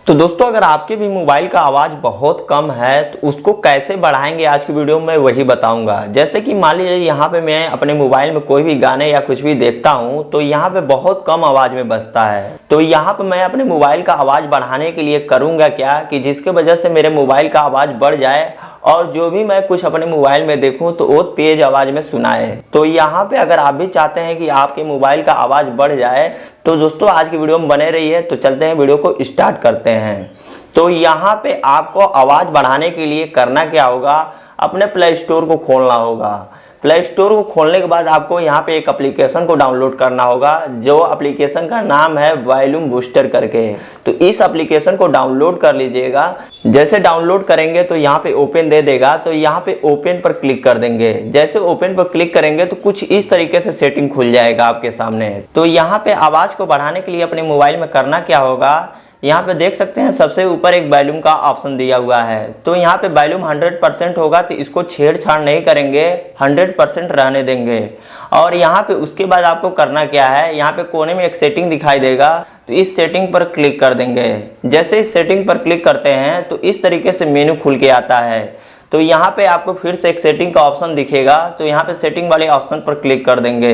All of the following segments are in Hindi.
तो दोस्तों अगर आपके भी मोबाइल का आवाज़ बहुत कम है तो उसको कैसे बढ़ाएंगे आज की वीडियो में वही बताऊंगा। जैसे कि मान लीजिए यहाँ पे मैं अपने मोबाइल में कोई भी गाने या कुछ भी देखता हूँ तो यहाँ पे बहुत कम आवाज़ में बजता है। तो यहाँ पे मैं अपने मोबाइल का आवाज़ बढ़ाने के लिए करूँगा क्या कि जिसके वजह से मेरे मोबाइल का आवाज़ बढ़ जाए और जो भी मैं कुछ अपने मोबाइल में देखूं तो वो तेज आवाज़ में सुनाए। तो यहाँ पे अगर आप भी चाहते हैं कि आपके मोबाइल का आवाज़ बढ़ जाए तो दोस्तों आज की वीडियो में बने रहिए। तो चलते हैं वीडियो को स्टार्ट करते हैं। तो यहाँ पे आपको आवाज़ बढ़ाने के लिए करना क्या होगा, अपने प्ले स्टोर को खोलना होगा। प्ले स्टोर को खोलने के बाद आपको यहाँ पे एक एप्लीकेशन को डाउनलोड करना होगा जो एप्लीकेशन का नाम है वॉल्यूम बूस्टर करके। तो इस एप्लीकेशन को डाउनलोड कर लीजिएगा। जैसे डाउनलोड करेंगे तो यहाँ पे ओपन दे देगा, तो यहाँ पे ओपन पर क्लिक कर देंगे। जैसे ओपन पर क्लिक करेंगे तो कुछ इस तरीके से सेटिंग खुल जाएगा आपके सामने। तो यहाँ पे आवाज़ को बढ़ाने के लिए अपने मोबाइल में करना क्या होगा, यहाँ पे देख सकते हैं सबसे ऊपर एक वॉल्यूम का ऑप्शन दिया हुआ है। तो यहाँ पे वॉल्यूम 100% होगा तो इसको छेड़छाड़ नहीं करेंगे, 100% रहने देंगे। और यहाँ पे उसके बाद आपको करना क्या है, यहाँ पे कोने में एक सेटिंग दिखाई देगा तो इस सेटिंग पर क्लिक कर देंगे। जैसे इस सेटिंग पर क्लिक करते हैं तो इस तरीके से मेनू खुल के आता है। तो यहाँ पे आपको फिर से एक सेटिंग का ऑप्शन दिखेगा, तो यहाँ पे सेटिंग वाले ऑप्शन पर क्लिक कर देंगे।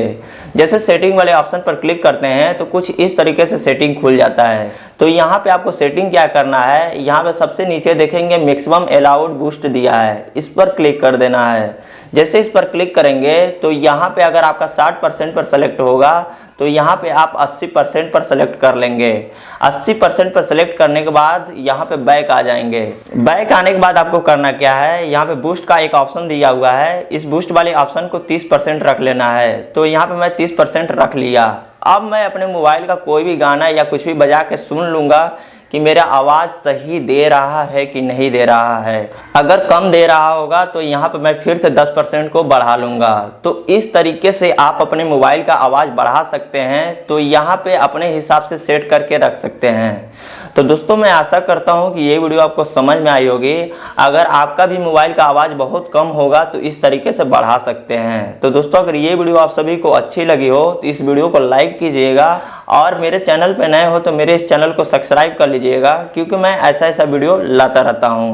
जैसे सेटिंग वाले ऑप्शन पर क्लिक करते हैं तो कुछ इस तरीके से सेटिंग खुल जाता है। तो यहाँ पे आपको सेटिंग क्या करना है, यहाँ पे सबसे नीचे देखेंगे मैक्सिमम अलाउड बूस्ट दिया है, इस पर क्लिक कर देना है। जैसे इस पर क्लिक करेंगे तो यहाँ पे अगर आपका 60% पर सेलेक्ट होगा तो यहाँ पे आप 80% पर सेलेक्ट कर लेंगे। 80% पर सेलेक्ट करने के बाद यहाँ पे बैक आ जाएंगे। बैक आने के बाद आपको करना क्या है, यहाँ पे बूस्ट का एक ऑप्शन दिया हुआ है, इस बूस्ट वाले ऑप्शन को 30% रख लेना है। तो यहाँ पे मैं 30% रख लिया। अब मैं अपने मोबाइल का कोई भी गाना या कुछ भी बजा के सुन लूँगा कि मेरा आवाज़ सही दे रहा है कि नहीं दे रहा है। अगर कम दे रहा होगा तो यहाँ पे मैं फिर से 10% को बढ़ा लूँगा। तो इस तरीके से आप अपने मोबाइल का आवाज़ बढ़ा सकते हैं। तो यहाँ पे अपने हिसाब से सेट करके रख सकते हैं। तो दोस्तों मैं आशा करता हूँ कि ये वीडियो आपको समझ में आई होगी। अगर आपका भी मोबाइल का आवाज़ बहुत कम होगा तो इस तरीके से बढ़ा सकते हैं। तो दोस्तों अगर ये वीडियो आप सभी को अच्छी लगी हो तो इस वीडियो को लाइक कीजिएगा और मेरे चैनल पे नए हो तो मेरे इस चैनल को सब्सक्राइब कर लीजिएगा, क्योंकि मैं ऐसा वीडियो लाता रहता हूँ।